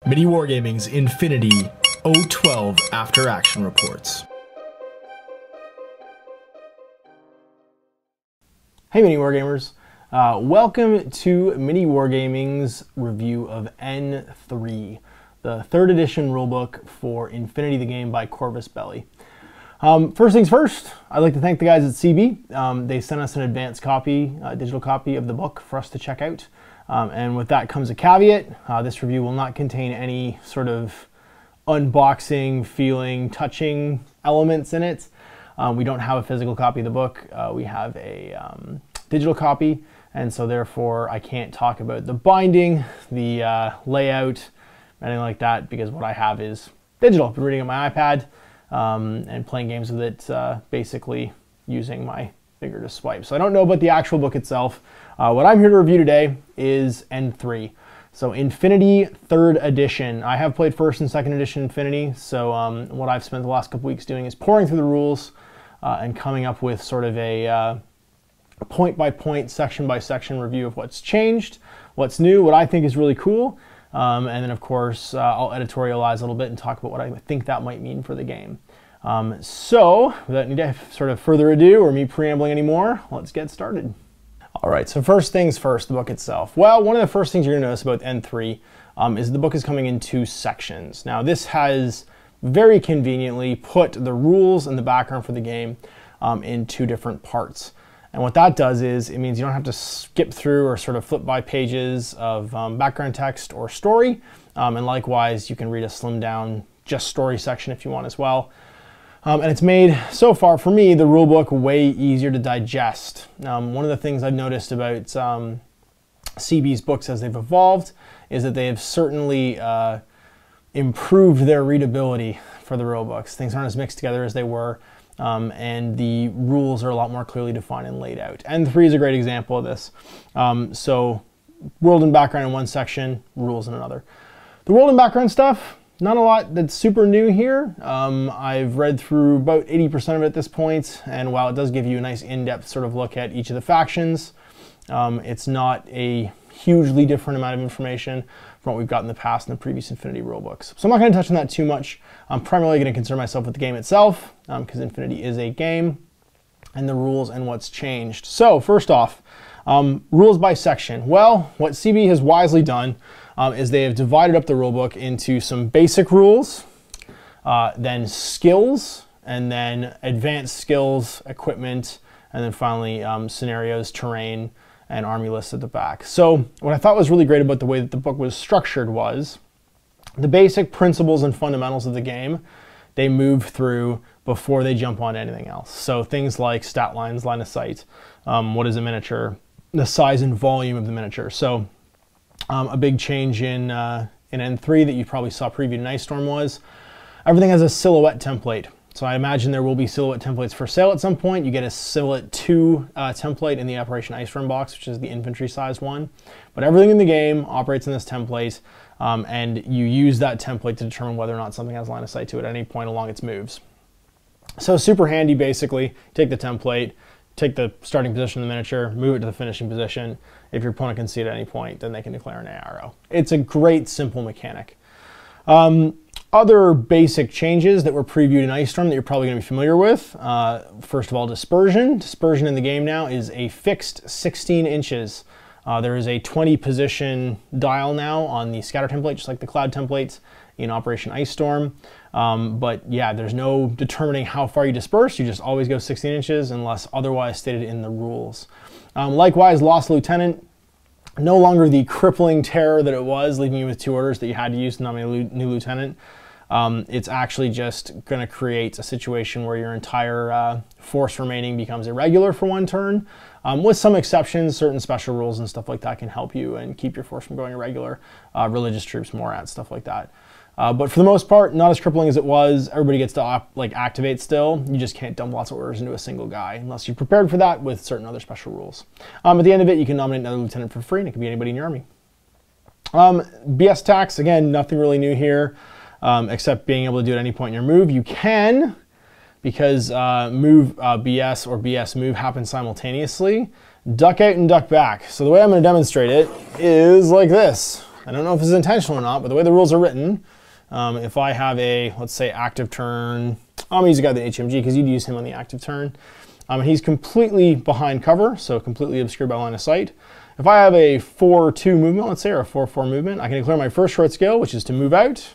MiniWarGaming's Infinity 012 After Action Reports. Hey MiniWarGamers, welcome to MiniWarGaming's review of N3, the 3rd edition rulebook for Infinity the Game by Corvus Belli. First things first, I'd like to thank the guys at CB. They sent us an advanced copy, digital copy of the book for us to check out. And with that comes a caveat. This review will not contain any sort of unboxing, feeling, touching elements in it. We don't have a physical copy of the book. We have a digital copy, and so therefore I can't talk about the binding, the layout, anything like that, because what I have is digital. I've been reading on my iPad and playing games with it, basically using my finger to swipe. So I don't know about the actual book itself. What I'm here to review today is N3. So Infinity 3rd edition. I have played 1st and 2nd edition Infinity, so what I've spent the last couple weeks doing is pouring through the rules and coming up with sort of a point-by-point, section-by-section review of what's changed, what's new, what I think is really cool, and then of course I'll editorialize a little bit and talk about what I think that might mean for the game. So without any sort of further ado or me preambling anymore, let's get started. All right, so first things first, the book itself. Well, one of the first things you're gonna notice about N3 is the book is coming in 2 sections. Now this has very conveniently put the rules and the background for the game in 2 different parts. And what that does is it means you don't have to skip through or sort of flip by pages of background text or story. And likewise, you can read a slimmed down just story section if you want as well. And it's made, so far for me, the rulebook way easier to digest. One of the things I've noticed about CB's books as they've evolved is that they have certainly improved their readability for the rulebooks. Things aren't as mixed together as they were, and the rules are a lot more clearly defined and laid out. N3 is a great example of this. So world and background in one section, rules in another. The world and background stuff, not a lot that's super new here. I've read through about 80% of it at this point, and while it does give you a nice in-depth sort of look at each of the factions, it's not a hugely different amount of information from what we've got in the past in the previous Infinity rulebooks. So I'm not going to touch on that too much. I'm primarily going to concern myself with the game itself, because Infinity is a game, and the rules and what's changed. So first off, rules by section. Well, what CB has wisely done is they have divided up the rulebook into some basic rules, then skills, and then advanced skills, equipment, and then finally scenarios, terrain, and army lists at the back. So what I thought was really great about the way that the book was structured was the basic principles and fundamentals of the game they move through before they jump on anything else. So things like stat lines, line of sight, what is a miniature, the size and volume of the miniature. So a big change in N3 that you probably saw previewed in Ice Storm was everything has a silhouette template. So I imagine there will be silhouette templates for sale at some point. You get a silhouette 2 template in the Operation Ice Storm box, which is the infantry sized one. But everything in the game operates in this template, and you use that template to determine whether or not something has line of sight to it at any point along its moves. So super handy basically. Take the template, take the starting position of the miniature, move it to the finishing position. If your opponent can see it at any point, then they can declare an arrow. It's a great, simple mechanic. Other basic changes that were previewed in Ice Storm that you're probably going to be familiar with. First of all, dispersion. Dispersion in the game now is a fixed 16 inches. There is a 20 position dial now on the scatter template, just like the cloud templates in Operation Ice Storm. But yeah, there's no determining how far you disperse. You just always go 16 inches unless otherwise stated in the rules. Likewise, Lost Lieutenant, no longer the crippling terror that it was, leaving you with 2 orders that you had to use to nominate a new lieutenant. It's actually just going to create a situation where your entire force remaining becomes irregular for 1 turn. With some exceptions, certain special rules and stuff like that can help you and keep your force from going irregular. Religious troops, Morats, stuff like that. But for the most part, not as crippling as it was. Everybody gets to activate still. You just can't dump lots of orders into a single guy unless you're prepared for that with certain other special rules. At the end of it, you can nominate another lieutenant for free, and it can be anybody in your army. BS attacks, again, nothing really new here, except being able to do it at any point in your move. You can, because move BS or BS move happens simultaneously, duck out and duck back. So the way I'm going to demonstrate it is like this. I don't know if this is intentional or not, but the way the rules are written, if I have a, let's say, active turn, I'm gonna use a guy with the HMG because you'd use him on the active turn. He's completely behind cover, so completely obscured by line of sight. If I have a 4-2 movement, let's say, or a 4-4 movement, I can declare my first short skill, which is to move out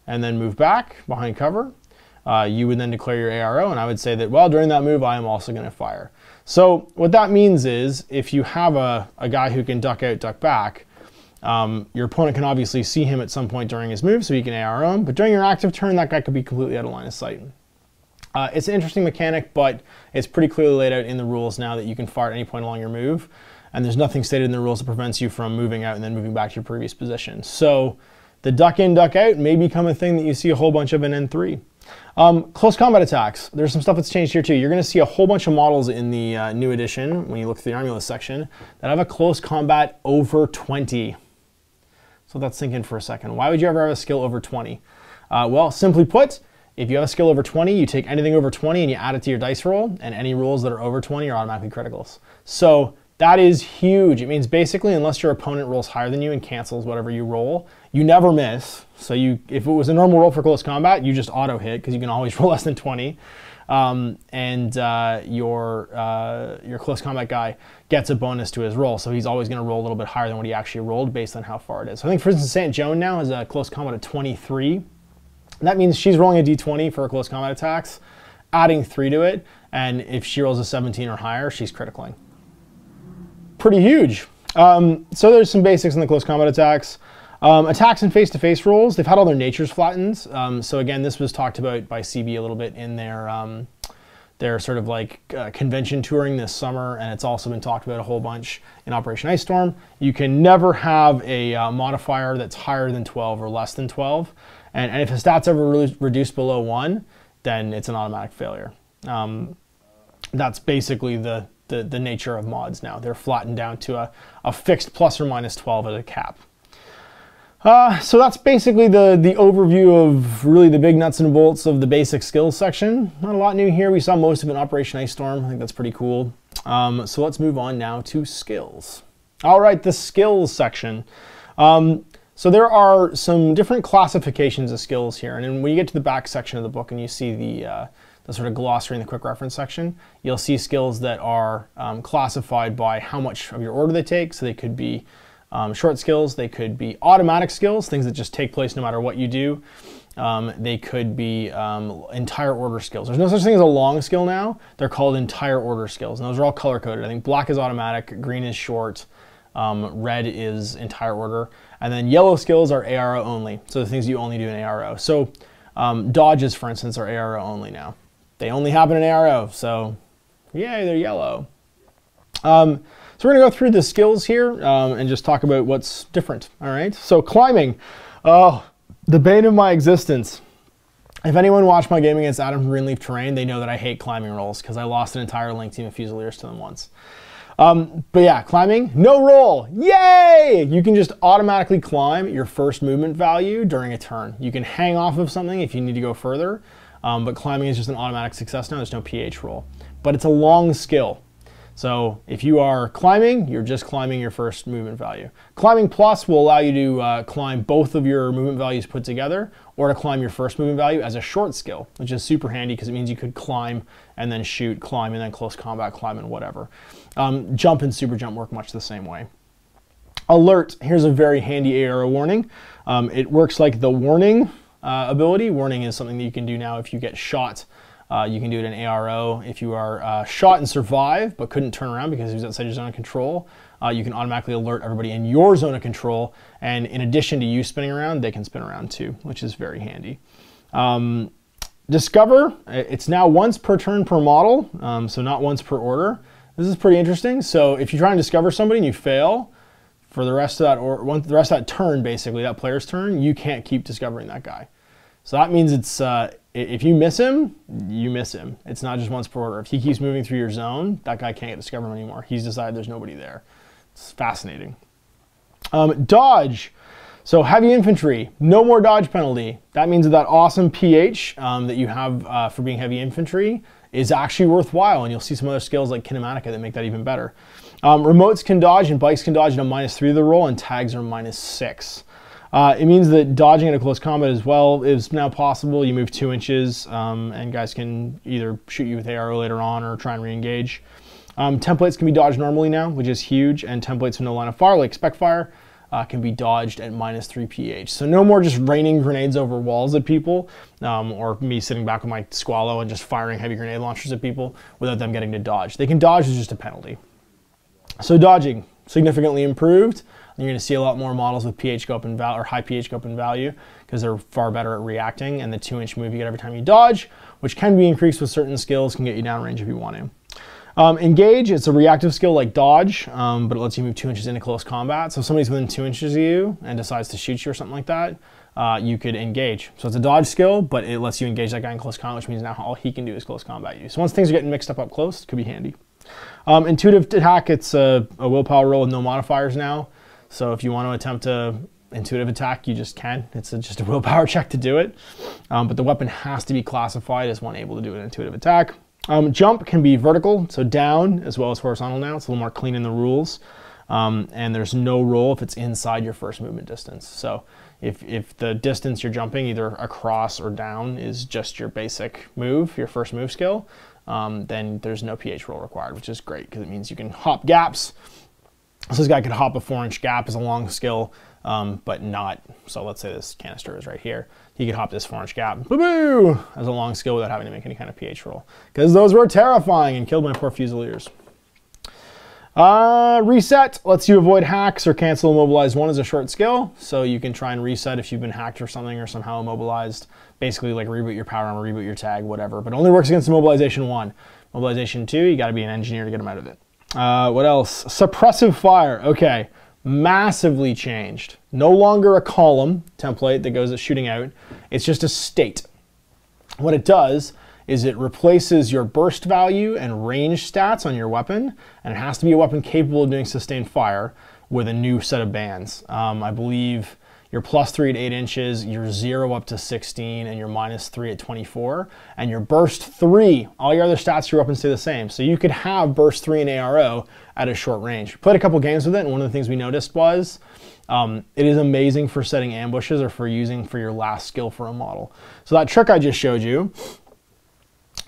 and then move back behind cover. You would then declare your ARO, and I would say that, well, during that move, I am also going to fire. So what that means is if you have a guy who can duck out, duck back, your opponent can obviously see him at some point during his move, so you can ARO him. But during your active turn, that guy could be completely out of line of sight. It's an interesting mechanic, but it's pretty clearly laid out in the rules now that you can fire at any point along your move. And there's nothing stated in the rules that prevents you from moving out and then moving back to your previous position. So the duck in, duck out may become a thing that you see a whole bunch of in N3. Close combat attacks. There's some stuff that's changed here too. You're going to see a whole bunch of models in the new edition, when you look at the army list section, that have a close combat over 20. So let's sink in for a second. Why would you ever have a skill over 20? Well, simply put, if you have a skill over 20, you take anything over 20 and you add it to your dice roll, and any rolls that are over 20 are automatically criticals. So that is huge. It means basically, unless your opponent rolls higher than you and cancels whatever you roll, you never miss. So if it was a normal roll for close combat, you just auto hit because you can always roll less than 20. Your close combat guy gets a bonus to his roll, so he's always going to roll a little bit higher than what he actually rolled based on how far it is. So I think, for instance, St. Joan now has a close combat of 23. That means she's rolling a d20 for her close combat attacks, adding 3 to it, and if she rolls a 17 or higher, she's criticaling. Pretty huge. So there's some basics in the close combat attacks. Attacks and face-to-face rolls, they've had all their natures flattened. So again, this was talked about by CB a little bit in their sort of like convention touring this summer, and it's also been talked about a whole bunch in Operation Ice Storm. You can never have a modifier that's higher than 12 or less than 12. And if a stat's ever reduced below 1, then it's an automatic failure. That's basically the nature of mods now. They're flattened down to a fixed plus or minus 12 as a cap. So that's basically the overview of really the big nuts and bolts of the basic skills section. Not a lot new here. We saw most of it in Operation Ice Storm. I think that's pretty cool. So let's move on now to skills. All right, the skills section. So there are some different classifications of skills here, and then when you get to the back section of the book and you see the sort of glossary in the quick reference section, you'll see skills that are classified by how much of your order they take. So they could be short skills, they could be automatic skills, things that just take place no matter what you do. They could be entire order skills. There's no such thing as a long skill now. They're called entire order skills, and those are all color coded. I think black is automatic, green is short, red is entire order, and then yellow skills are ARO only. So the things you only do in ARO. So dodges, for instance, are ARO only now. They only happen in ARO, so yay, they're yellow. So we're gonna go through the skills here and just talk about what's different, all right? So climbing, oh, the bane of my existence. If anyone watched my game against Adam from Greenleaf Terrain, they know that I hate climbing rolls because I lost an entire Link team of Fusiliers to them once. But yeah, climbing, no roll, yay! You can just automatically climb your first movement value during a turn. You can hang off of something if you need to go further, but climbing is just an automatic success now, there's no PH roll. But it's a long skill. So if you are climbing, you're just climbing your first movement value. Climbing plus will allow you to climb both of your movement values put together, or to climb your first movement value as a short skill, which is super handy because it means you could climb and then shoot, climb and then close combat, climb and whatever. Jump and super jump work much the same way. Alert, here's a very handy ARO warning. It works like the warning ability. Warning is something that you can do now if you get shot. You can do it in ARO. If you are shot and survive, but couldn't turn around because he was outside your zone of control, you can automatically alert everybody in your zone of control. And in addition to you spinning around, they can spin around too, which is very handy. Discover, it's now once per turn per model, so not once per order. This is pretty interesting. So if you try and discover somebody and you fail, for the rest of that, the rest of that turn, basically, that player's turn, you can't keep discovering that guy. So that means it's, if you miss him, you miss him. It's not just once per order. If he keeps moving through your zone, that guy can't discover him anymore. He's decided there's nobody there. It's fascinating. Dodge. So heavy infantry, no more dodge penalty. That means that awesome PH that you have for being heavy infantry is actually worthwhile, and you'll see some other skills like Kinematica that make that even better. Remotes can dodge and bikes can dodge at a -3 of the roll, and tags are -6. It means that dodging in a close combat as well is now possible. You move 2 inches, and guys can either shoot you with ARO later on or try and re-engage. Templates can be dodged normally now, which is huge, and templates with no line of fire, like Spec Fire, can be dodged at -3 pH. So no more just raining grenades over walls at people, or me sitting back with my Squallow and just firing heavy grenade launchers at people without them getting to dodge. They can dodge, it's just a penalty. So dodging, significantly improved. You're going to see a lot more models with pH go up in value, or high pH go up in value, because they're far better at reacting, and the 2-inch move you get every time you dodge, which can be increased with certain skills, can get you downrange if you want to. Engage, it's a reactive skill like dodge, but it lets you move 2 inches into close combat. So if somebody's within 2 inches of you and decides to shoot you or something like that, you could engage. So it's a dodge skill, but it lets you engage that guy in close combat, which means now all he can do is close combat you. So once things are getting mixed up close, it could be handy. Intuitive attack, it's a willpower roll with no modifiers now. So if you want to attempt a intuitive attack, you just can. It's just a willpower check to do it. But the weapon has to be classified as one able to do an intuitive attack. Jump can be vertical, so down as well as horizontal now. It's a little more clean in the rules. And there's no roll if it's inside your first movement distance. So if the distance you're jumping, either across or down, is just your basic move, your first move skill, then there's no pH roll required, which is great because it means you can hop gaps. So this guy could hop a 4-inch gap as a long skill, but not, so let's say this canister is right here. He could hop this 4-inch gap, boo-boo, as a long skill without having to make any kind of pH roll. Because those were terrifying and killed my poor Fusiliers. Reset lets you avoid hacks or cancel immobilized 1 as a short skill. So you can try and reset if you've been hacked or something or somehow immobilized. Basically like reboot your power armor, reboot your tag, whatever. But only works against immobilization 1. Mobilization 2, you gotta be an engineer to get them out of it. What else? Suppressive fire. Okay, massively changed. No longer a column template that goes at shooting out. It's just a state. What it does is it replaces your burst value and range stats on your weapon, and it has to be a weapon capable of doing sustained fire with a new set of bands. I believe you're +3 at 8 inches, you're 0 up to 16, and you're -3 at 24. And your burst 3, all your other stats for your weapons stay the same. So you could have burst 3 and ARO at a short range. Played a couple games with it, and one of the things we noticed was it is amazing for setting ambushes or for using for your last skill for a model. So that trick I just showed you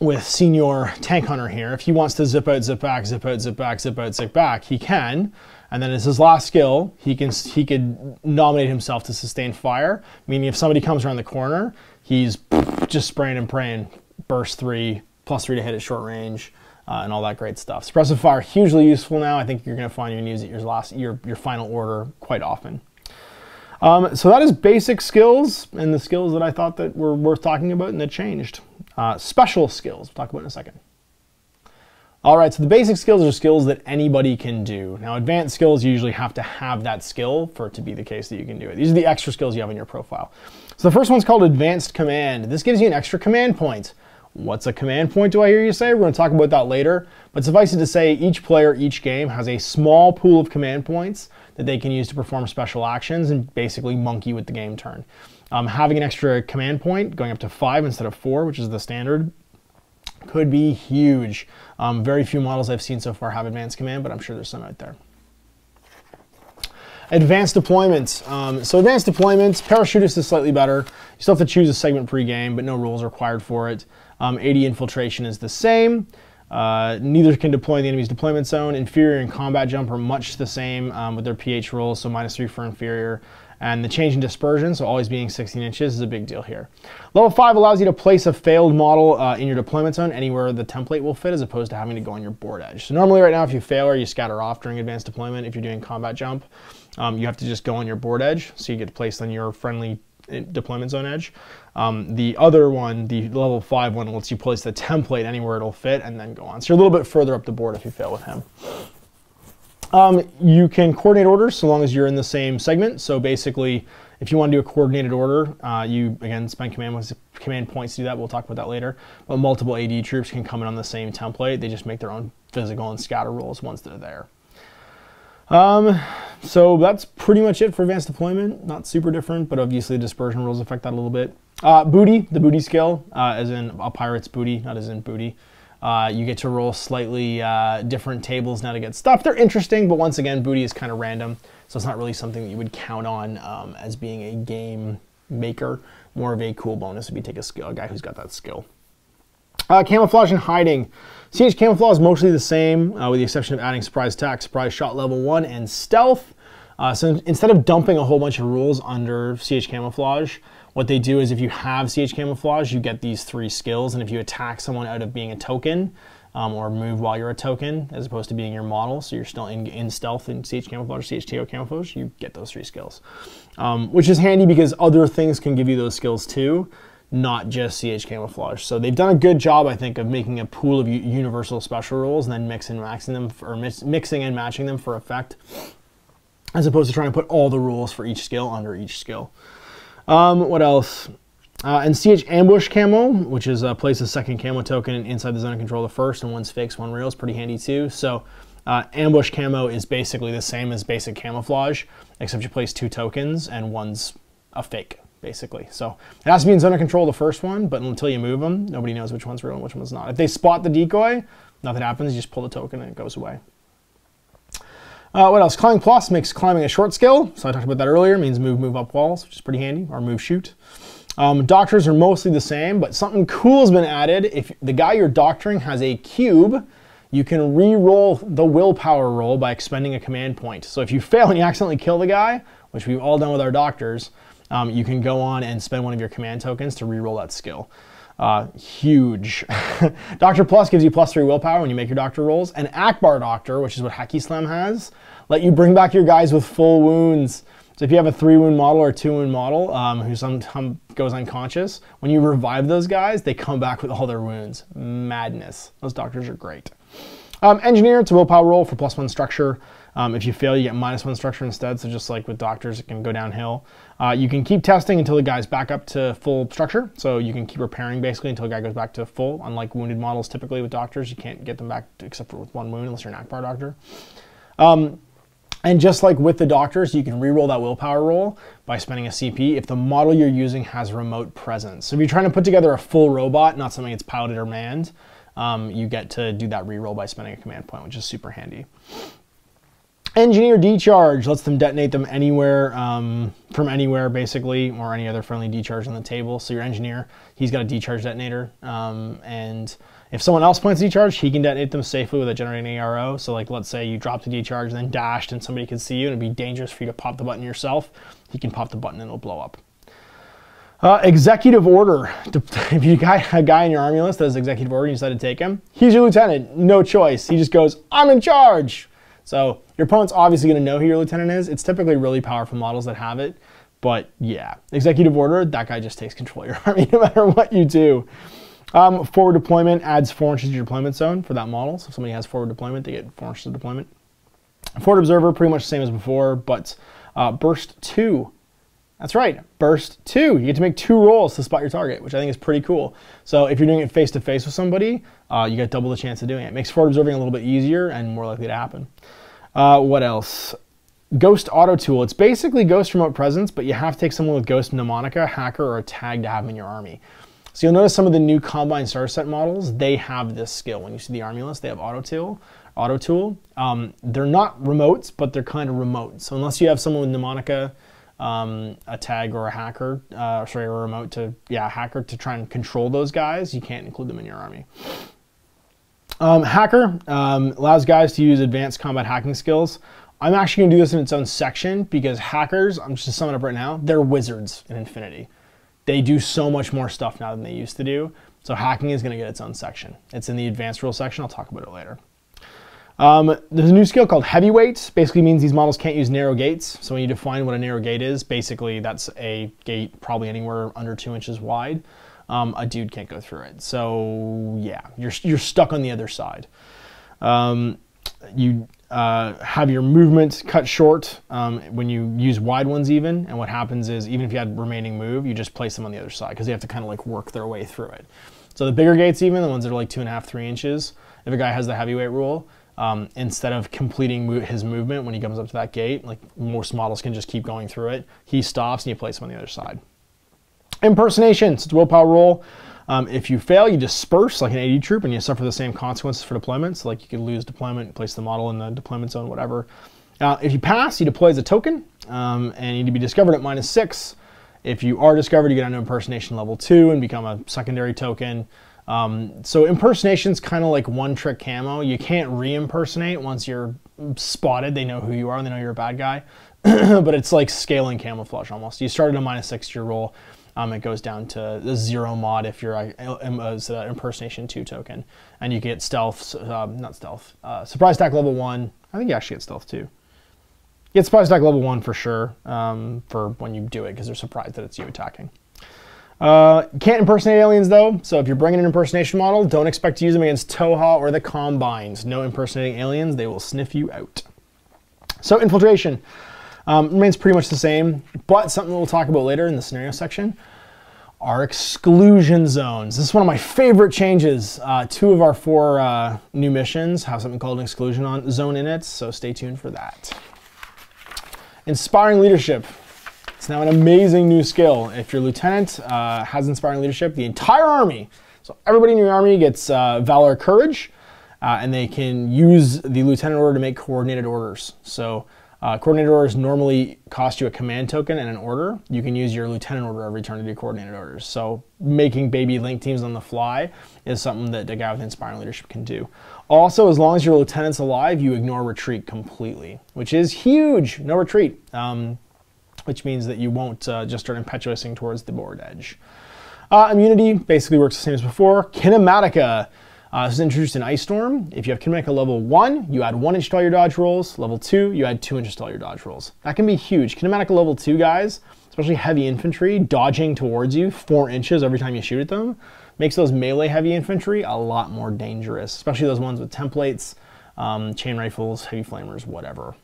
with Senior Tank Hunter here, if he wants to zip out, zip back, zip out, zip back, zip out, zip back, he can. And then as his last skill, he could nominate himself to sustain fire, meaning if somebody comes around the corner, he's just spraying and praying, burst 3, +3 to hit at short range, and all that great stuff. Suppressive fire, hugely useful now. I think you're going to find you can use it your final order quite often. So that is basic skills and the skills that I thought that were worth talking about and that changed. Special skills, we'll talk about in a second. All right, so the basic skills are skills that anybody can do. Now, advanced skills, you usually have to have that skill for it to be the case that you can do it. These are the extra skills you have in your profile. So the first one's called Advanced Command. This gives you an extra command point. What's a command point, do I hear you say? We're going to talk about that later. But suffice it to say, each player, each game has a small pool of command points that they can use to perform special actions and basically monkey with the game turn. Having an extra command point, going up to 5 instead of 4, which is the standard, could be huge. Very few models I've seen so far have advanced command, but I'm sure there's some out there. Advanced deployments. So advanced deployments, parachutist is slightly better. You still have to choose a segment pre-game, but no rules required for it. AD infiltration is the same. Neither can deploy in the enemy's deployment zone. Inferior and combat jump are much the same with their pH rolls, so -3 for inferior. And the change in dispersion, so always being 16 inches, is a big deal here. Level 5 allows you to place a failed model in your deployment zone anywhere the template will fit, as opposed to having to go on your board edge. So normally right now, if you fail or you scatter off during advanced deployment, if you're doing combat jump, you have to just go on your board edge, so you get placed on your friendly deployment zone edge. The other one, the level 5 one, lets you place the template anywhere it'll fit and then go on. So you're a little bit further up the board if you fail with him. You can coordinate orders so long as you're in the same segment. So basically, if you want to do a coordinated order, you, again, spend command points to do that. We'll talk about that later. But multiple AD troops can come in on the same template. They just make their own physical and scatter rolls once they're there. So that's pretty much it for advanced deployment. Not super different, but obviously dispersion rules affect that a little bit. Booty, the booty skill, as in a pirate's booty, not as in booty. You get to roll slightly different tables now to get stuff. They're interesting, but once again, booty is kind of random, so it's not really something that you would count on as being a game maker. More of a cool bonus if you take a guy who's got that skill. Camouflage and hiding. CH camouflage is mostly the same, with the exception of adding surprise attack, surprise shot level 1, and stealth. So instead of dumping a whole bunch of rules under CH camouflage, what they do is if you have CH camouflage, you get these 3 skills, and if you attack someone out of being a token, or move while you're a token, as opposed to being your model, so you're still in stealth in CH camouflage, CHTO camouflage, you get those 3 skills. Which is handy because other things can give you those skills too, not just CH camouflage. So they've done a good job, I think, of making a pool of universal special rules and then mixing and matching them for effect, as opposed to trying to put all the rules for each skill under each skill. What else? And CH ambush camo, which is place a second camo token inside the zone of control of the first, and one's fakes, one real, is pretty handy too. So ambush camo is basically the same as basic camouflage, except you place 2 tokens and one's a fake, basically. So it has to be in zone of control of the first one, but until you move them, nobody knows which one's real and which one's not. If they spot the decoy, nothing happens, you just pull the token and it goes away. What else? Climbing plus makes climbing a short skill. So I talked about that earlier. It means move up walls, which is pretty handy, or move shoot. Doctors are mostly the same, but something cool has been added. If the guy you're doctoring has a cube, you can re-roll the willpower roll by expending a command point. So if you fail and you accidentally kill the guy, which we've all done with our doctors, you can go on and spend one of your command tokens to re-roll that skill. Huge. Doctor Plus gives you +3 willpower when you make your doctor rolls. And Akbar Doctor, which is what Hacky Slam has, let you bring back your guys with full wounds. So if you have a 3-wound model or a 2-wound model who sometimes goes unconscious, when you revive those guys, they come back with all their wounds. Madness. Those doctors are great. Engineer, it's a willpower roll for +1 structure. If you fail, you get -1 structure instead. So just like with doctors, it can go downhill. You can keep testing until the guy's back up to full structure. So you can keep repairing basically until the guy goes back to full. Unlike wounded models, typically with doctors, you can't get them back except for with 1 wound unless you're an Akbar Doctor. And just like with the doctors, you can re-roll that willpower roll by spending a CP if the model you're using has remote presence. So if you're trying to put together a full robot, not something that's piloted or manned, you get to do that re-roll by spending a command point, which is super handy. Engineer Decharge lets them detonate them anywhere, from anywhere basically, or any other friendly decharge on the table. So your engineer, he's got a decharge detonator, and if someone else plants a decharge, he can detonate them safely without generating an ARO. So like, let's say you dropped a decharge and then dashed and somebody could see you and it'd be dangerous for you to pop the button yourself. He can pop the button and it'll blow up. Executive order. If you got a guy in your army list that has executive order and you decide to take him, he's your lieutenant, no choice. He just goes, I'm in charge. So your opponent's obviously going to know who your lieutenant is. It's typically really powerful models that have it. But yeah, executive order, that guy just takes control of your army no matter what you do. Forward deployment adds 4 inches to your deployment zone for that model. So if somebody has forward deployment, they get 4 inches of deployment. Forward observer, pretty much the same as before, but burst 2. That's right, burst 2. You get to make 2 rolls to spot your target, which I think is pretty cool. So if you're doing it face-to-face with somebody, you get double the chance of doing it. It makes forward observing a little bit easier and more likely to happen. What else? Ghost auto tool. It's basically ghost remote presence, but you have to take someone with ghost mnemonic, hacker, or a tag to have them in your army. So you'll notice some of the new Combine Star Set models, they have this skill. When you see the army list, they have auto tool. They're not remotes, but they're kind of remote. So unless you have someone with mnemonica, a tag or a hacker, or a remote to, hacker to try and control those guys, you can't include them in your army. Hacker allows guys to use advanced combat hacking skills. I'm actually going to do this in its own section because hackers, I'm just going to sum it up right now, they're wizards in Infinity. They do so much more stuff now than they used to do. So hacking is going to get its own section. It's in the advanced rule section. I'll talk about it later. There's a new skill called heavyweight. Basically means these models can't use narrow gates. So when you define what a narrow gate is, basically that's a gate probably anywhere under 2 inches wide. A dude can't go through it. So yeah, you're stuck on the other side. You have your movement cut short when you use wide ones even, and what happens is even if you had remaining move, you just place them on the other side because they have to kind of like work their way through it. So the bigger gates even, the ones that are like 2.5, 3 inches, if a guy has the heavyweight rule, instead of completing his movement when he comes up to that gate, like most models can just keep going through it, he stops and you place him on the other side. Impersonations, it's a willpower roll. If you fail, you disperse like an AD troop and you suffer the same consequences for deployment. So like you could lose deployment, place the model in the deployment zone, whatever. If you pass, you deploy as a token and you need to be discovered at -6. If you are discovered, you get onto impersonation level 2 and become a secondary token. So impersonation's kind of like one-trick camo. You can't re-impersonate once you're spotted. They know who you are and they know you're a bad guy. But it's like scaling camouflage almost. You start at a -6 to your roll. It goes down to the 0 mod if you're an impersonation 2 token. And you get stealth, not stealth, surprise attack level 1. I think you actually get stealth too. You get surprise attack level 1 for sure, for when you do it, because they're surprised that it's you attacking. You can't impersonate aliens though, so if you're bringing an impersonation model, don't expect to use them against Toha or the Combines. No impersonating aliens, they will sniff you out. So infiltration remains pretty much the same, but something we'll talk about later in the scenario section are exclusion zones. This is one of my favorite changes. 2 of our 4 new missions have something called an exclusion zone in it, so stay tuned for that. Inspiring leadership. It's now an amazing new skill. If your lieutenant has inspiring leadership, the entire army, so everybody in your army gets valor courage, and they can use the lieutenant order to make coordinated orders. So coordinated orders normally cost you a command token and an order. You can use your lieutenant order every turn to do coordinated orders. So making baby link teams on the fly is something that a guy with inspiring leadership can do. Also, as long as your lieutenant's alive, you ignore retreat completely, which is huge. No retreat, which means that you won't just start impetuousing towards the board edge. Immunity basically works the same as before. Kinematica. This is introduced in Ice Storm. If you have Kinematica level 1, you add 1 inch to all your dodge rolls. Level 2, you add 2 inches to all your dodge rolls. That can be huge. Kinematica level 2 guys, especially heavy infantry, dodging towards you 4 inches every time you shoot at them, makes those melee heavy infantry a lot more dangerous, especially those ones with templates, chain rifles, heavy flamers, whatever.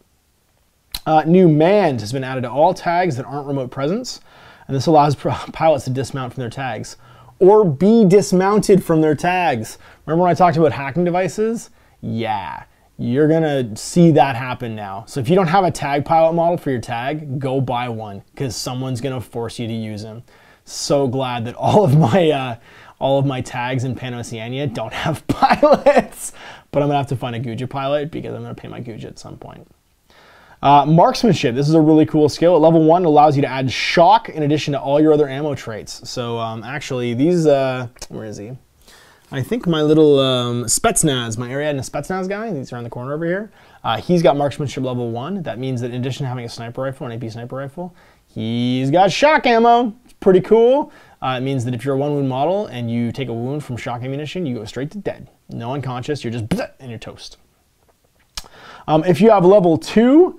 New Manned has been added to all tags that aren't remote presence, and this allows pilots to dismount from their tags or be dismounted from their tags. Remember when I talked about hacking devices? Yeah, you're gonna see that happen now. So if you don't have a tag pilot model for your tag, go buy one, because someone's gonna force you to use them. So glad that all of my tags in Pan-Oceania don't have pilots, but I'm gonna have to find a Guja pilot because I'm gonna pay my Guja at some point. Marksmanship, this is a really cool skill. At level 1, it allows you to add shock in addition to all your other ammo traits. So actually these, where is he? I think my little Spetsnaz, my Ariadne Spetsnaz guy, he's around the corner over here. He's got marksmanship level 1. That means that in addition to having a sniper rifle, an AP sniper rifle, he's got shock ammo. It's pretty cool. It means that if you're a 1 wound model and you take a wound from shock ammunition, you go straight to dead. No unconscious, you're just and you're toast. If you have level 2,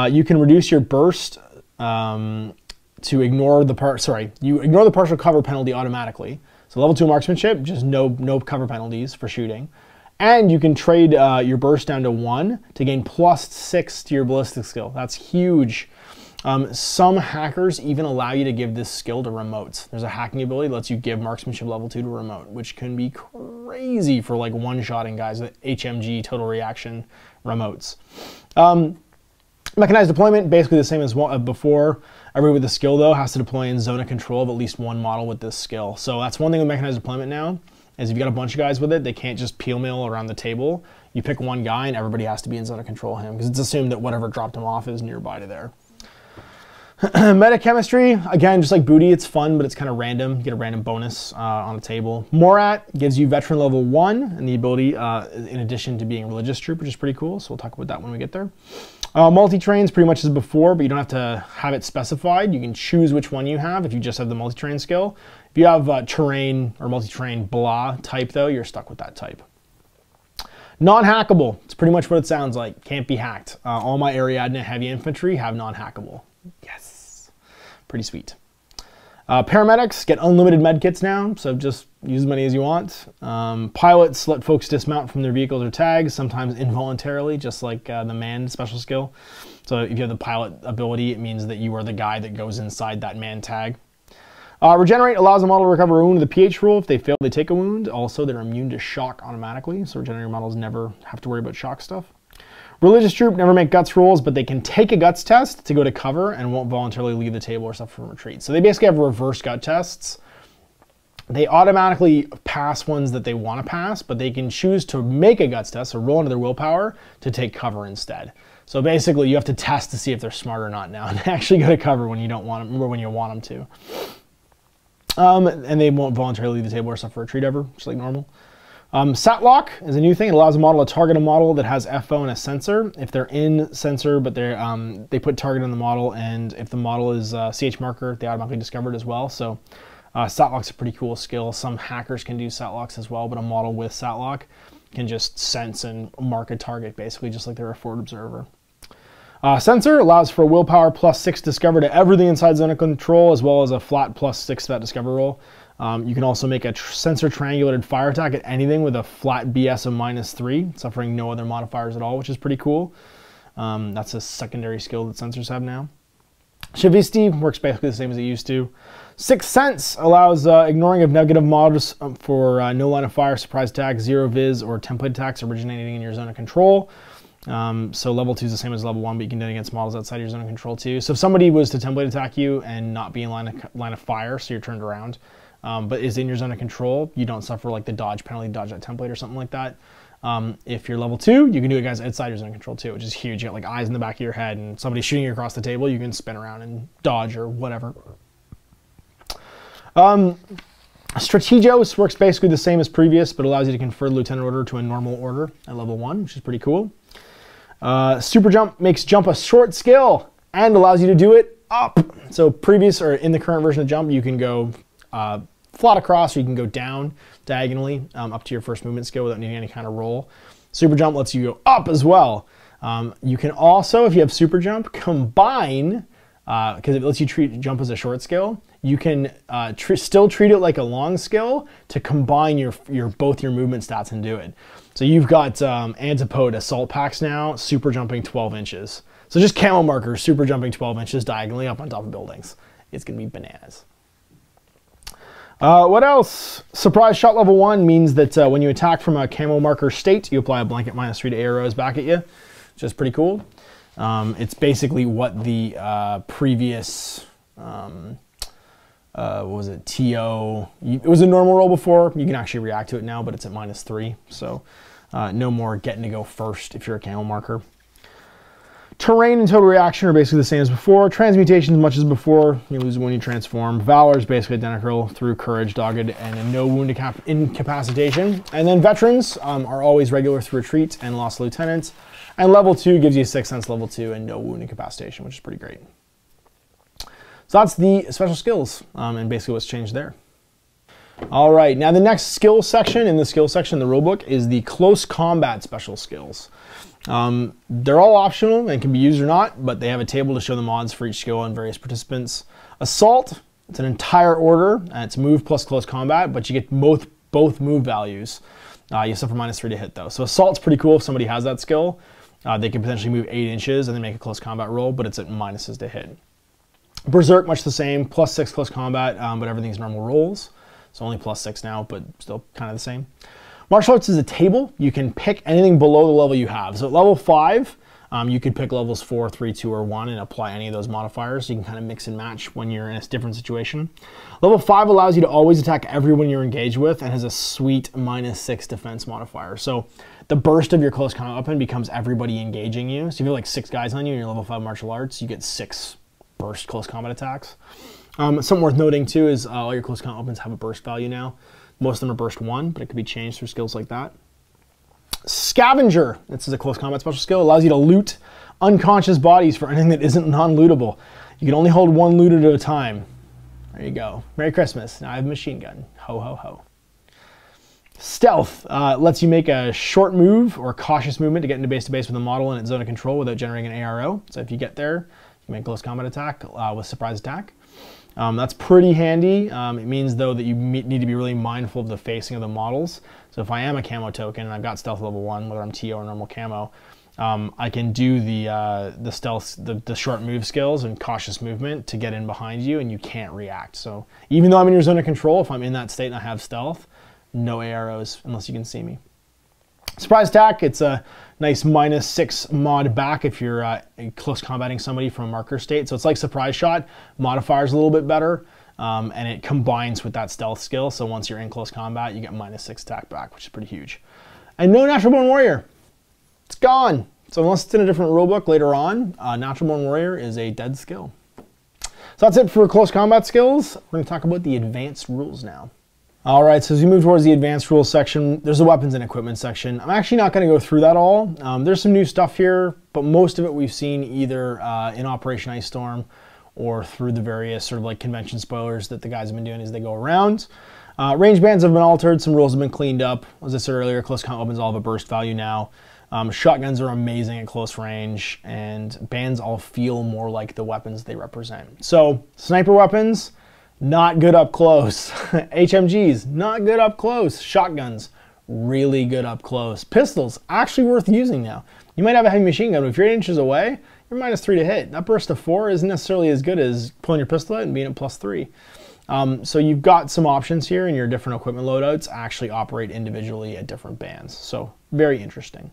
you can reduce your burst to ignore the you ignore the partial cover penalty automatically. So level 2 marksmanship, just no cover penalties for shooting. And you can trade your burst down to 1 to gain +6 to your ballistic skill. That's huge. Some hackers even allow you to give this skill to remotes. There's a hacking ability that lets you give marksmanship level 2 to remote, which can be crazy for like one-shotting guys with HMG total reaction remotes. Mechanized deployment, basically the same as before. Everybody with the skill though has to deploy in zone of control of at least 1 model with this skill. So that's one thing with mechanized deployment now, is if you've got a bunch of guys with it, they can't just peel mill around the table. You pick one guy and everybody has to be in zone of control of him, because it's assumed that whatever dropped him off is nearby to there. Metachemistry, again, just like Booty, it's fun, but it's kind of random. You get a random bonus on a table. Morat gives you veteran level 1 and the ability, in addition to being a religious troop, which is pretty cool. So we'll talk about that when we get there. Multi-trains pretty much as before, but you don't have to have it specified. You can choose which one you have if you just have the multi-train skill. If you have terrain or multi-train blah type though, you're stuck with that type. Non-hackable, it's pretty much what it sounds like. Can't be hacked. All my Ariadne heavy infantry have non-hackable. Yes, pretty sweet. Paramedics get unlimited medkits now, so just use as many as you want. Pilots let folks dismount from their vehicles or tags, sometimes involuntarily, just like the manned special skill. So if you have the pilot ability, it means that you are the guy that goes inside that manned tag. Regenerate allows a model to recover a wound with a PH rule. If they fail, they take a wound. Also, they're immune to shock automatically, so regenerating models never have to worry about shock stuff. Religious Troop never make guts rolls, but they can take a guts test to go to cover and won't voluntarily leave the table or suffer from retreat. So they basically have reverse gut tests. They automatically pass ones that they want to pass, but they can choose to make a guts test, so roll into their willpower to take cover instead. So basically, you have to test to see if they're smart or not now, and actually go to cover when you don't want them, or when you want them to. And they won't voluntarily leave the table or suffer retreat ever, just like normal. Sat lock is a new thing. It allows a model to target a model that has FO and a sensor. If they're in sensor, but they put target on the model, and if the model is CH marker, they automatically discover it as well. So sat lock's a pretty cool skill. Some hackers can do sat locks as well, but a model with sat lock can just sense and mark a target, basically, just like they're a forward observer. Sensor allows for a willpower +6 discover to everything inside zone of control, as well as a flat +6 to that discover roll. You can also make a sensor triangulated fire attack at anything with a flat BS of -3, suffering no other modifiers at all, which is pretty cool. That's a secondary skill that sensors have now. Shavisti works basically the same as it used to. Sixth Sense allows ignoring of negative mods for no line of fire, surprise attack, 0 viz, or template attacks originating in your zone of control. So level 2 is the same as level 1, but you can do it against models outside your zone of control too. So if somebody was to template attack you and not be in line of fire, so you're turned around, but is in your zone of control, you don't suffer like the dodge penalty, dodge that template or something like that. If you're level 2, you can do it guys outside your zone of control too, which is huge. You got like eyes in the back of your head and somebody's shooting you across the table, you can spin around and dodge or whatever. Strategos works basically the same as previous, but allows you to confer Lieutenant Order to a normal order at level 1, which is pretty cool. Super Jump makes jump a short skill and allows you to do it up. So previous or in the current version of jump, you can go flat across, or you can go down diagonally up to your first movement skill without needing any kind of roll. Super Jump lets you go up as well. You can also, if you have Super Jump, combine, because it lets you treat jump as a short skill, you can still treat it like a long skill to combine both your movement stats and do it. So you've got Antipode Assault Packs now, super jumping 12 inches. So just camo markers, super jumping 12 inches diagonally up on top of buildings. It's going to be bananas. What else? Surprise Shot level 1 means that when you attack from a camo marker state, you apply a blanket -3 to arrows back at you, which is pretty cool. It's basically what the previous, what was it, TO, it was a normal roll before. You can actually react to it now, but it's at -3. So no more getting to go first if you're a camo marker. Terrain and total reaction are basically the same as before. Transmutation as much as before. You lose when you transform. Valor is basically identical through courage, dogged, and a no wound incapacitation. And then veterans are always regular through retreat and lost lieutenants. And level 2 gives you 6th Sense level 2 and no wound incapacitation, which is pretty great. So that's the special skills and basically what's changed there. All right, now the next skill section in the rulebook is the close combat special skills. They're all optional and can be used or not, but they have a table to show the mods for each skill and various participants. Assault, it's an entire order, and it's move plus close combat, but you get both move values. You suffer -3 to hit though. So Assault's pretty cool if somebody has that skill. They can potentially move 8 inches and then make a close combat roll, but it's at minuses to hit. Berserk, much the same, +6 close combat, but everything's normal rolls. So only +6 now, but still kind of the same. Martial Arts is a table. You can pick anything below the level you have. So at level 5, you could pick levels 4, 3, 2, or 1 and apply any of those modifiers. So you can kind of mix and match when you're in a different situation. Level 5 allows you to always attack everyone you're engaged with and has a sweet -6 defense modifier. So the burst of your close combat weapon becomes everybody engaging you. So if you have like 6 guys on you and you're level 5 martial arts, you get 6 burst close combat attacks. Something worth noting too is all your close combat weapons have a burst value now. Most of them are burst 1, but it could be changed through skills like that. Scavenger, this is a close combat special skill, allows you to loot unconscious bodies for anything that isn't non-lootable. You can only hold 1 looted at a time. There you go. Merry Christmas. Now I have a machine gun. Ho, ho, ho. Stealth lets you make a short move or a cautious movement to get into base-to-base with a model in its zone of control without generating an ARO. So if you get there, you can make a close combat attack with surprise attack. That's pretty handy. It means, though, that you need to be really mindful of the facing of the models. So if I am a camo token and I've got stealth level 1, whether I'm TO or normal camo, I can do the stealth, the short move skills and cautious movement to get in behind you, and you can't react. So even though I'm in your zone of control, if I'm in that state and I have stealth, no AROs unless you can see me. Surprise attack, it's a nice -6 mod back if you're close combating somebody from a marker state. So it's like surprise shot, modifier's a little bit better, and it combines with that stealth skill. So once you're in close combat, you get -6 attack back, which is pretty huge. And no Natural Born Warrior. It's gone. So unless it's in a different rulebook later on, Natural Born Warrior is a dead skill. So that's it for close combat skills. We're going to talk about the advanced rules now. All right, so as we move towards the advanced rules section, there's the weapons and equipment section. I'm actually not going to go through that all. There's some new stuff here, but most of it we've seen either in Operation Ice Storm or through the various sort of like convention spoilers that the guys have been doing as they go around. Range bands have been altered, some rules have been cleaned up. As I said earlier, close combat weapons all have a burst value now. Shotguns are amazing at close range, and bands all feel more like the weapons they represent. So, sniper weapons, not good up close. HMGs, not good up close. Shotguns, really good up close. Pistols, actually worth using now. You might have a heavy machine gun, but if you're 8 inches away, you're -3 to hit. That burst of 4 isn't necessarily as good as pulling your pistol out and being at +3. So you've got some options here, and your different equipment loadouts actually operate individually at different bands. So very interesting.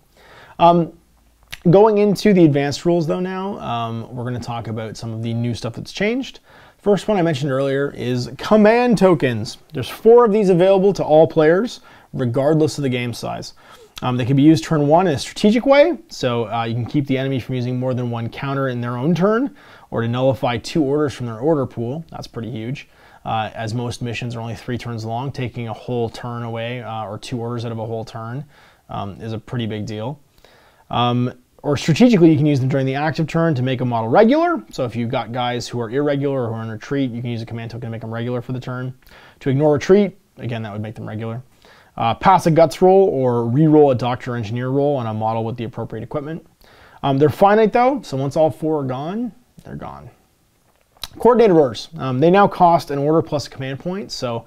Going into the advanced rules though now, we're going to talk about some of the new stuff that's changed. First one I mentioned earlier is command tokens. There's 4 of these available to all players, regardless of the game size. They can be used turn 1 in a strategic way, so you can keep the enemy from using more than 1 counter in their own turn, or to nullify 2 orders from their order pool. That's pretty huge, as most missions are only 3 turns long. Taking a whole turn away, or 2 orders out of a whole turn, is a pretty big deal. Or strategically, you can use them during the active turn to make a model regular. So if you've got guys who are irregular or who are in retreat, you can use a command token to make them regular for the turn. To ignore retreat, again, that would make them regular. Pass a guts roll or re-roll a doctor or engineer roll on a model with the appropriate equipment. They're finite though, so once all 4 are gone, they're gone. Coordinated orders. They now cost an order plus a command point, so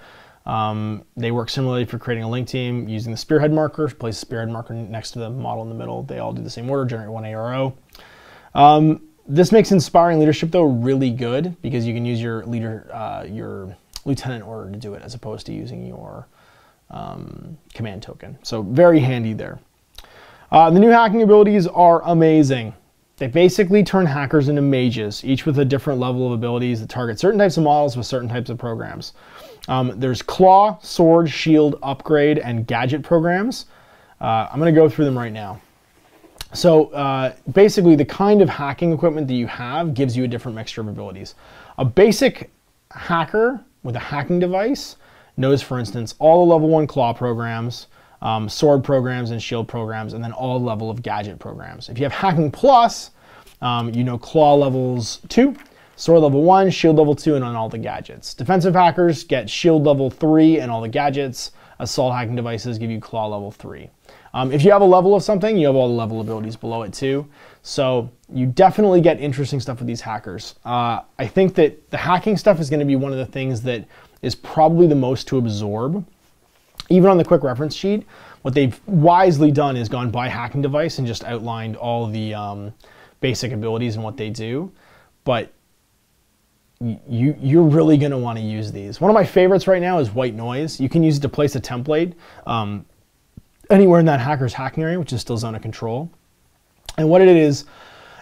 they work similarly for creating a link team using the spearhead marker. Place a spearhead marker next to the model in the middle. They all do the same order, generate 1 ARO. This makes inspiring leadership though really good because you can use your lieutenant order to do it as opposed to using your command token. So very handy there. The new hacking abilities are amazing. They basically turn hackers into mages, each with a different level of abilities that target certain types of models with certain types of programs. There's claw, sword, shield, upgrade, and gadget programs. I'm going to go through them right now. So basically the kind of hacking equipment that you have gives you a different mixture of abilities. A basic hacker with a hacking device knows, for instance, all the level 1 claw programs, sword programs and shield programs, and then all level of gadget programs. If you have hacking plus, you know claw levels 2, sword level 1, shield level 2, and on all the gadgets. Defensive hackers get shield level 3 and all the gadgets. Assault hacking devices give you claw level 3. If you have a level of something, you have all the level abilities below it too. So you definitely get interesting stuff with these hackers. I think that the hacking stuff is going to be one of the things that is probably the most to absorb. Even on the quick reference sheet, what they've wisely done is gone by hacking device and just outlined all the basic abilities and what they do. But you're really going to want to use these. One of my favorites right now is white noise. You can use it to place a template anywhere in that hacker's hacking area, which is still zone of control. And what it is,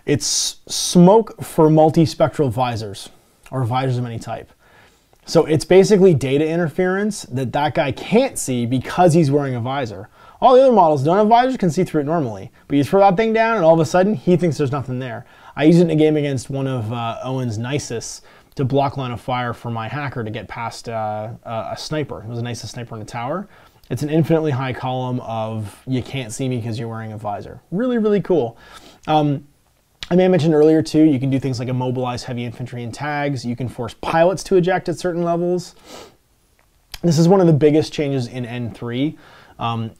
it's smoke for multispectral visors, or visors of any type. So it's basically data interference that guy can't see because he's wearing a visor. All the other models don't have visors, can see through it normally. But you throw that thing down and all of a sudden he thinks there's nothing there. I used it in a game against one of Owen's Nisus to block line of fire for my hacker to get past a sniper. It was a Nisus sniper in a tower. It's an infinitely high column of you can't see me because you're wearing a visor. Really, really cool. I may have mentioned earlier too, you can do things like immobilize heavy infantry and tags. You can force pilots to eject at certain levels. This is one of the biggest changes in N3.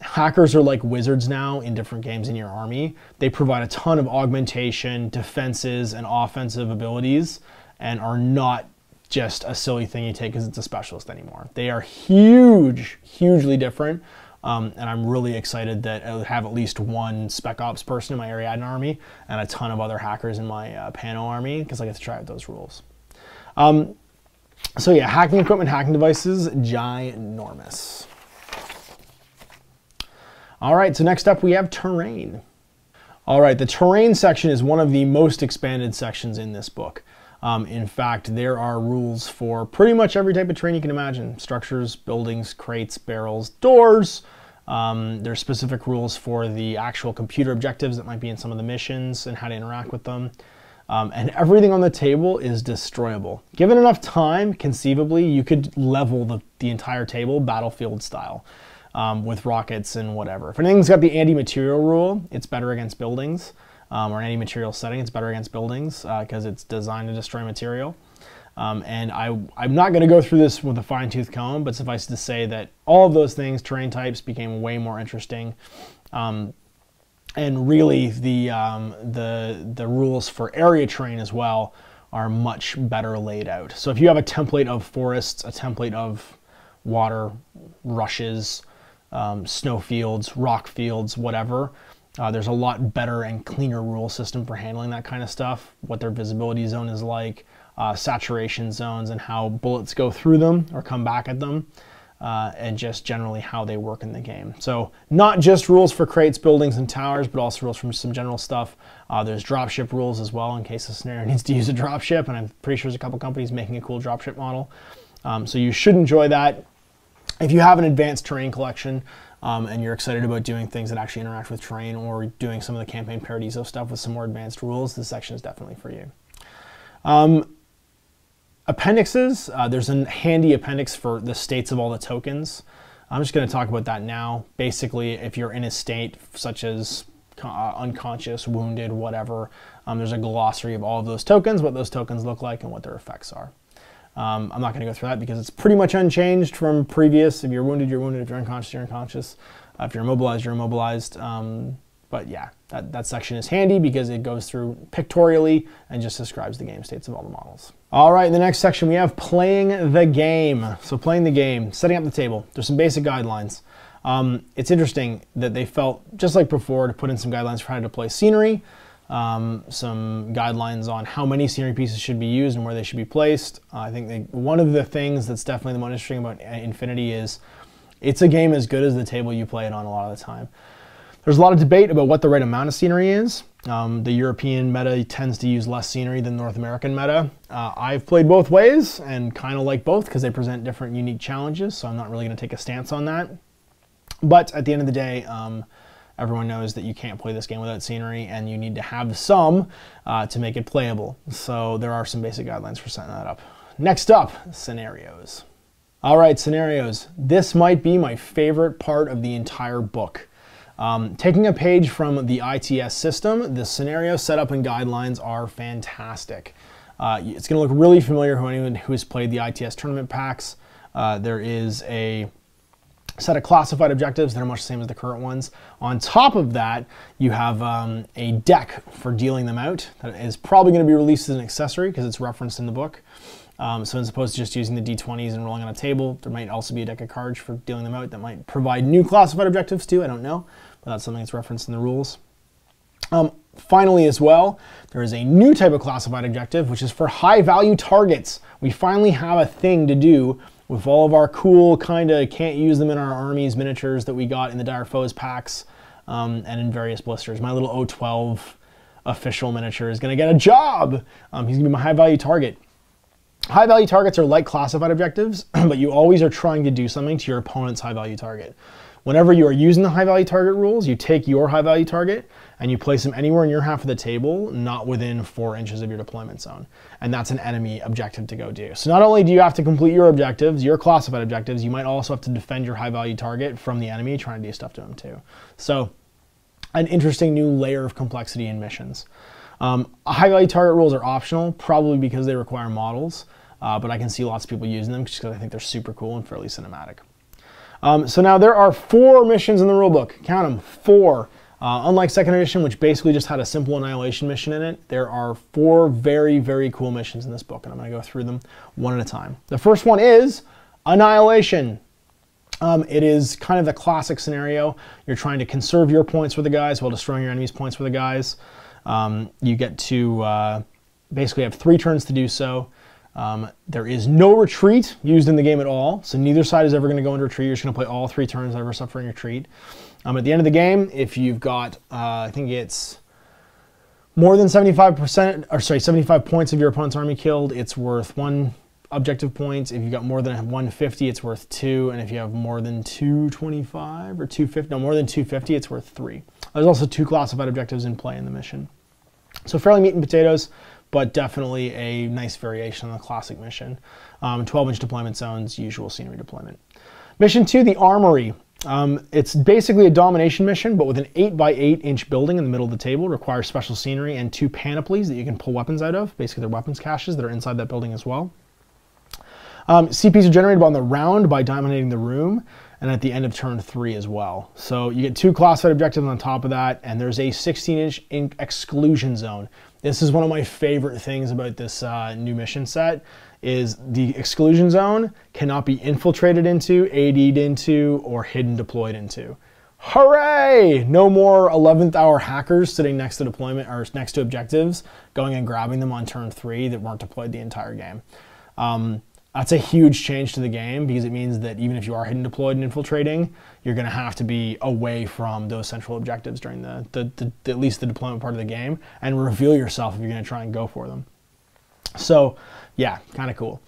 Hackers are like wizards now in different games in your army. They provide a ton of augmentation, defenses, and offensive abilities, and are not just a silly thing you take because it's a specialist anymore. They are huge, hugely different. And I'm really excited that I have at least one Spec Ops person in my Ariadne army and a ton of other hackers in my Pano army because I get to try out those rules. So yeah, hacking equipment, hacking devices, ginormous. All right, so next up we have terrain. All right, the terrain section is one of the most expanded sections in this book. In fact, there are rules for pretty much every type of terrain you can imagine. Structures, buildings, crates, barrels, doors. There's specific rules for the actual computer objectives that might be in some of the missions and how to interact with them. And everything on the table is destroyable. Given enough time, conceivably, you could level the entire table battlefield style with rockets and whatever. If anything's got the anti-material rule, it's better against buildings. Or anti-material setting, it's better against buildings because it's designed to destroy material. And I'm not going to go through this with a fine-tooth comb, but suffice to say that all of those things, terrain types, became way more interesting. And really, the rules for area terrain as well are much better laid out. So if you have a template of forests, a template of water, rushes, snow fields, rock fields, whatever, there's a lot better and cleaner rule system for handling that kind of stuff, what their visibility zone is like, saturation zones and how bullets go through them or come back at them, and just generally how they work in the game. So not just rules for crates, buildings, and towers, but also rules for some general stuff. There's dropship rules as well in case a scenario needs to use a dropship, and I'm pretty sure there's a couple companies making a cool dropship model. So you should enjoy that. If you have an advanced terrain collection, and you're excited about doing things that actually interact with terrain or doing some of the campaign Paradiso stuff with some more advanced rules, this section is definitely for you. Appendixes, there's a handy appendix for the states of all the tokens. I'm just going to talk about that now. Basically, if you're in a state such as unconscious, wounded, whatever, there's a glossary of all of those tokens, what those tokens look like, and what their effects are. I'm not going to go through that because it's pretty much unchanged from previous. If you're wounded, you're wounded. If you're unconscious, you're unconscious. If you're immobilized, you're immobilized. But yeah, that section is handy because it goes through pictorially and just describes the game states of all the models. All right, in the next section we have playing the game. So playing the game, setting up the table. There's some basic guidelines. It's interesting that they felt, just like before, to put in some guidelines for how to deploy scenery. Some guidelines on how many scenery pieces should be used and where they should be placed. I think one of the things that's definitely the most interesting about Infinity is it's a game as good as the table you play it on a lot of the time. There's a lot of debate about what the right amount of scenery is. The European meta tends to use less scenery than North American meta. I've played both ways and kind of like both because they present different unique challenges, so I'm not really going to take a stance on that. But at the end of the day, everyone knows that you can't play this game without scenery, and you need to have some to make it playable. So there are some basic guidelines for setting that up. Next up, scenarios. All right, scenarios. This might be my favorite part of the entire book. Taking a page from the ITS system, the scenario setup and guidelines are fantastic. It's going to look really familiar to anyone who has played the ITS tournament packs. There is a set of classified objectives that are much the same as the current ones. On top of that, you have a deck for dealing them out that is probably going to be released as an accessory because it's referenced in the book. So as opposed to just using the D20s and rolling on a table, there might also be a deck of cards for dealing them out that might provide new classified objectives too, I don't know, but that's something that's referenced in the rules. Finally as well, there is a new type of classified objective, which is for high value targets. We finally have a thing to do with all of our cool, kind of can't use them in our armies miniatures that we got in the Dire Foes packs and in various blisters. My little O12 official miniature is going to get a job. He's going to be my high value target. High value targets are like classified objectives, but you always are trying to do something to your opponent's high value target. Whenever you are using the high value target rules, you take your high value target and you place them anywhere in your half of the table, not within 4 inches of your deployment zone. And that's an enemy objective to go do. So not only do you have to complete your objectives, your classified objectives, you might also have to defend your high value target from the enemy trying to do stuff to them too. So an interesting new layer of complexity in missions. High value target rules are optional, probably because they require models, but I can see lots of people using them just because I think they're super cool and fairly cinematic. So now there are 4 missions in the rulebook. Count them, 4. Unlike second edition, which basically just had a simple annihilation mission in it, there are 4 very, very cool missions in this book, and I'm going to go through them one at a time. The first one is Annihilation. It is kind of the classic scenario. You're trying to conserve your points for the guys while destroying your enemy's points for the guys. You get to basically have 3 turns to do so. There is no retreat used in the game at all, so neither side is ever going to go into retreat. You're just going to play all 3 turns, never suffer in retreat. At the end of the game, if you've got, I think it's more than 75 points of your opponent's army killed, it's worth 1 objective point. If you've got more than 150, it's worth 2. And if you have more than 225 or 250, no, more than 250, it's worth 3. There's also 2 classified objectives in play in the mission. So fairly meat and potatoes, but definitely a nice variation on the classic mission. 12-inch deployment zones, usual scenery deployment. Mission 2, the Armory. It's basically a domination mission, but with an 8x8-inch building in the middle of the table. Requires special scenery and 2 panoplies that you can pull weapons out of. Basically, they're weapons caches that are inside that building as well. CPs are generated on the round by dominating the room, and at the end of turn 3 as well. So you get 2 classified objectives on top of that, and there's a 16-inch exclusion zone. This is one of my favorite things about this new mission set, is the exclusion zone cannot be infiltrated into, AD'd into, or hidden deployed into. Hooray! No more 11th hour hackers sitting next to deployment or next to objectives, going and grabbing them on turn 3 that weren't deployed the entire game. That's a huge change to the game, because it means that even if you are hidden deployed and infiltrating, you're going to have to be away from those central objectives during at least the deployment part of the game, and reveal yourself if you're going to try and go for them. So yeah, kind of cool.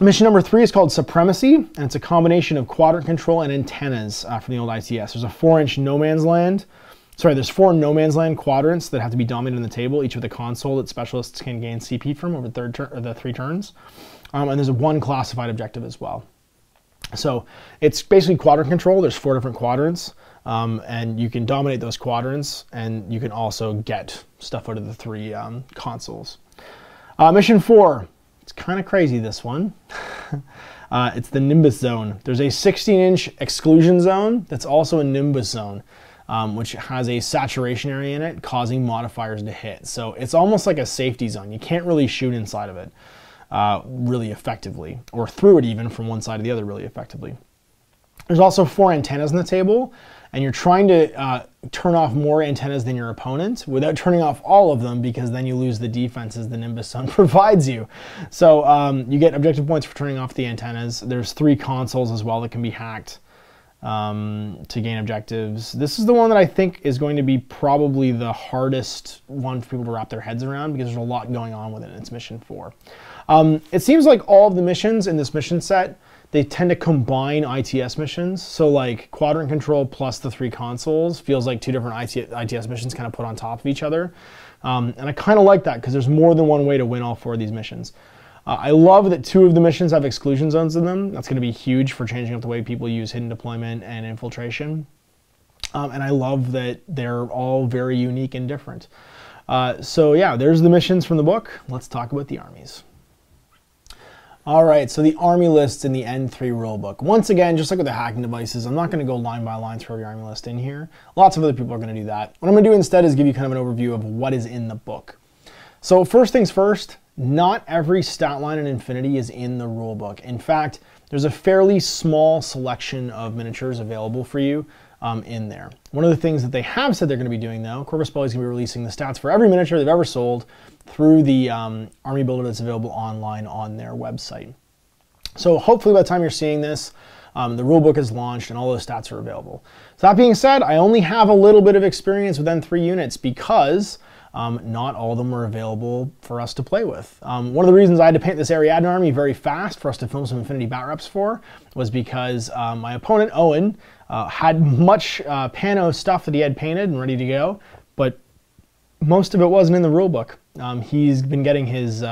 Mission number 3 is called Supremacy, and it's a combination of quadrant control and antennas from the old ITS. There's a 4-inch no man's land. Sorry, there's 4 no man's land quadrants that have to be dominated on the table, each with a console that specialists can gain CP from over the 3 turns. And there's 1 classified objective as well. So it's basically quadrant control. There's 4 different quadrants, and you can dominate those quadrants, and you can also get stuff out of the 3 consoles. Mission 4, it's kind of crazy, this one. It's the Nimbus Zone. There's a 16-inch exclusion zone that's also a Nimbus Zone. Which has a saturation area in it, causing modifiers to hit. So it's almost like a safety zone. You can't really shoot inside of it really effectively, or through it even from one side to the other really effectively. There's also 4 antennas on the table, and you're trying to turn off more antennas than your opponent without turning off all of them, because then you lose the defenses the Nimbus Zone provides you. So you get objective points for turning off the antennas. There's 3 consoles as well that can be hacked to gain objectives. This is the one that I think is going to be probably the hardest one for people to wrap their heads around, because there's a lot going on with it. It's mission 4. It seems like all of the missions in this mission set, they tend to combine ITS missions. So like quadrant control plus the 3 consoles feels like 2 different ITS missions kind of put on top of each other. And I kind of like that, because there's more than one way to win all 4 of these missions. I love that 2 of the missions have exclusion zones in them. That's going to be huge for changing up the way people use hidden deployment and infiltration. And I love that they're all very unique and different. So yeah, there's the missions from the book. Let's talk about the armies. All right, so the army lists in the N3 rulebook. Once again, just like with the hacking devices, I'm not going to go line by line through every army list in here. Lots of other people are going to do that. What I'm going to do instead is give you kind of an overview of what is in the book. So first things first, not every stat line in Infinity is in the rulebook. In fact, there's a fairly small selection of miniatures available for you in there. One of the things that they have said they're going to be doing, though, Corvus Belli is going to be releasing the stats for every miniature they've ever sold through the army builder that's available online on their website. So hopefully by the time you're seeing this, the rulebook is launched and all those stats are available. So that being said, I only have a little bit of experience with N3 units, because not all of them are available for us to play with. One of the reasons I had to paint this Ariadne army very fast for us to film some Infinity bat reps for was because my opponent, Owen, had much Pano stuff that he had painted and ready to go, but most of it wasn't in the rulebook. He's been getting his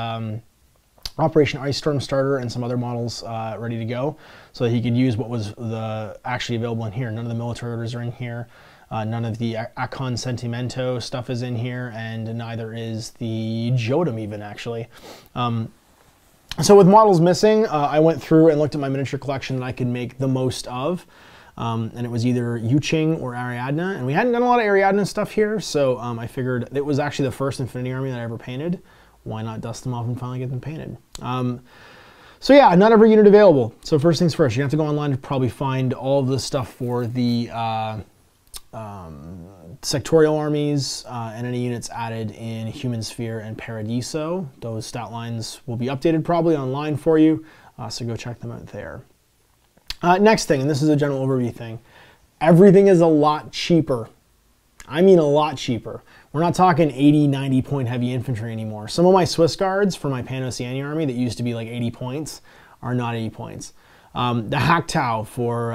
Operation Ice Storm starter and some other models ready to go, so that he could use what was actually available in here. None of the military orders are in here. None of the Acon Sentimento stuff is in here, and neither is the Jodam even, actually. So with models missing, I went through and looked at my miniature collection that I could make the most of. And it was either Yuching or Ariadne, and we hadn't done a lot of Ariadne stuff here, so I figured it was actually the first Infinity army that I ever painted. Why not dust them off and finally get them painted? So yeah, not every unit available. So first things first, you have to go online to probably find all of the stuff for the sectorial armies and any units added in Human Sphere and Paradiso. Those stat lines will be updated probably online for you, so go check them out there. Next thing, and this is a general overview thing, everything is a lot cheaper. I mean a lot cheaper. We're not talking 80, 90 point heavy infantry anymore. Some of my Swiss guards for my Pan-Oceania army that used to be like 80 points are not 80 points. The Hack Tau for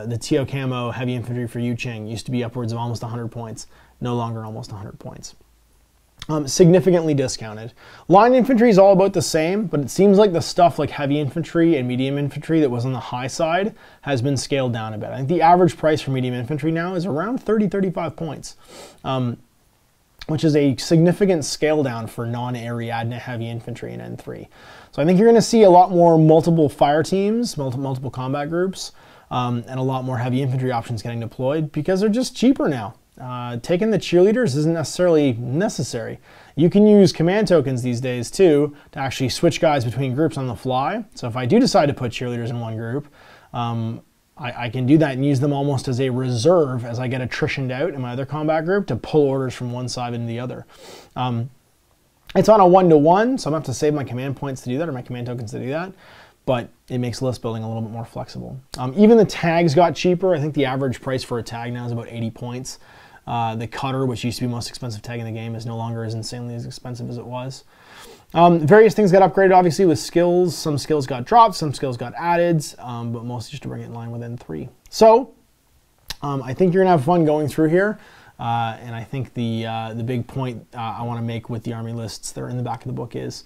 the Tio Camo heavy infantry for Yu Ching used to be upwards of almost 100 points. No longer almost 100 points. Significantly discounted. Line infantry is all about the same, but it seems like the stuff like heavy infantry and medium infantry that was on the high side has been scaled down a bit. I think the average price for medium infantry now is around 30, 35 points, which is a significant scale down for non-Ariadne heavy infantry in N3. So I think you're going to see a lot more multiple fire teams, multiple combat groups, and a lot more heavy infantry options getting deployed because they're just cheaper now. Taking the cheerleaders isn't necessarily necessary. You can use command tokens these days too to actually switch guys between groups on the fly. So if I do decide to put cheerleaders in one group, I can do that and use them almost as a reserve as I get attritioned out in my other combat group to pull orders from one side into the other. It's on a 1-to-1, so I'm going to have to save my command points to do that, or my command tokens to do that. But it makes list building a little bit more flexible. Even the tags got cheaper. I think the average price for a tag now is about 80 points. The cutter, which used to be the most expensive tag in the game, is no longer as insanely as expensive as it was. Various things got upgraded, obviously, with skills. Some skills got dropped, some skills got added, but mostly just to bring it in line with N3. So, I think you're going to have fun going through here. And I think the big point I want to make with the army lists that are in the back of the book is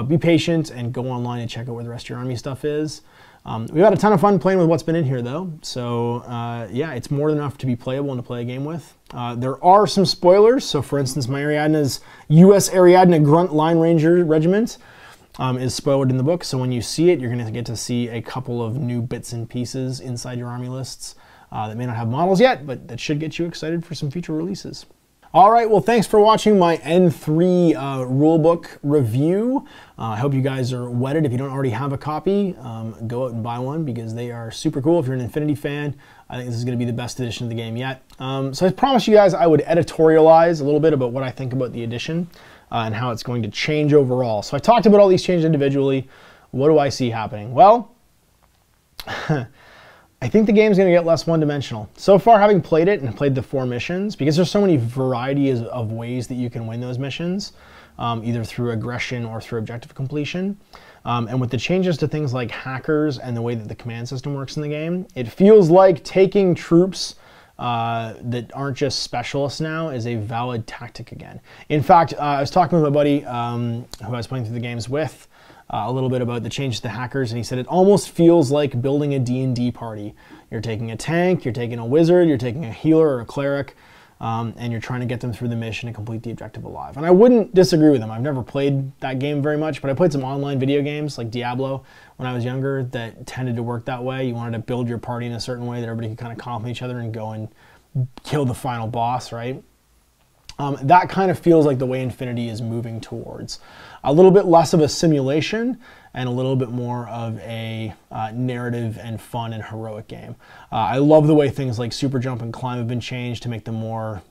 be patient and go online and check out where the rest of your army stuff is. We've had a ton of fun playing with what's been in here though, so yeah, it's more than enough to be playable and to play a game with. There are some spoilers, so for instance, my Ariadne's U.S. Ariadne Grunt Line Ranger Regiment is spoiled in the book, so when you see it, you're going to get to see a couple of new bits and pieces inside your army lists that may not have models yet, but that should get you excited for some future releases. All right, well, thanks for watching my N3 rulebook review. I hope you guys are wetted. If you don't already have a copy, go out and buy one because they are super cool. If you're an Infinity fan, I think this is going to be the best edition of the game yet. So I promised you guys I would editorialize a little bit about what I think about the edition and how it's going to change overall. So I talked about all these changes individually. What do I see happening? Well, I think the game's going to get less one-dimensional. So far, having played it and played the 4 missions, because there's so many varieties of ways that you can win those missions, either through aggression or through objective completion, and with the changes to things like hackers and the way that the command system works in the game, it feels like taking troops that aren't just specialists now is a valid tactic again. In fact, I was talking with my buddy who I was playing through the games with, a little bit about the changes to hackers, and he said it almost feels like building a D&D party. You're taking a tank, you're taking a wizard, you're taking a healer or a cleric, and you're trying to get them through the mission and complete the objective alive. And I wouldn't disagree with him. I've never played that game very much, but I played some online video games like Diablo when I was younger that tended to work that way. You wanted to build your party in a certain way that everybody could kind of complement each other and go and kill the final boss, right? That kind of feels like the way Infinity is moving towards. A little bit less of a simulation and a little bit more of a narrative and fun and heroic game. I love the way things like Super Jump and Climb have been changed to make them more,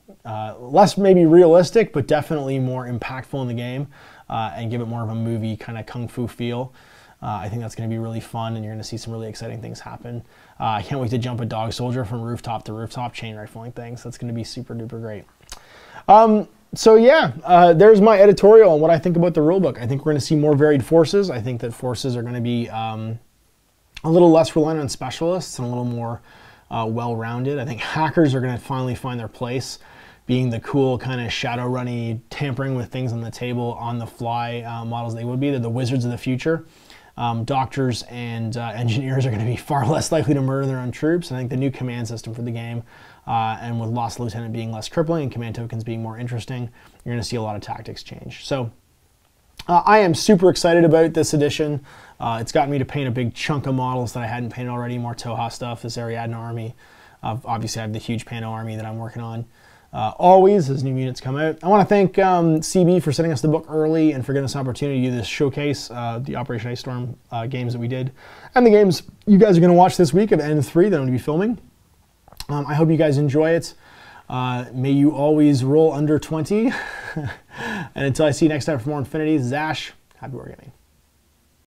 less maybe realistic, but definitely more impactful in the game and give it more of a movie kind of kung fu feel. I think that's going to be really fun, and you're going to see some really exciting things happen. I can't wait to jump a dog soldier from rooftop to rooftop chain rifling things. That's going to be super duper great. So yeah, there's my editorial on what I think about the rulebook. I think we're going to see more varied forces. I think that forces are going to be a little less reliant on specialists and a little more well-rounded. I think hackers are going to finally find their place, being the cool kind of shadow-runny, tampering with things on the table, on-the-fly models they would be. They're the wizards of the future. Doctors and engineers are going to be far less likely to murder their own troops. I think the new command system for the game, and with Lost Lieutenant being less crippling and command tokens being more interesting, you're going to see a lot of tactics change. So I am super excited about this edition. It's gotten me to paint a big chunk of models that I hadn't painted already, more Toha stuff, this Ariadne army. Obviously I have the huge Pano army that I'm working on. Always as new units come out. I want to thank CB for sending us the book early and for giving us an opportunity to do this showcase, the Operation Ice Storm games that we did, and the games you guys are going to watch this week of N3 that I'm going to be filming. I hope you guys enjoy it. May you always roll under 20. And until I see you next time for more Infinity, Zash, happy wargaming.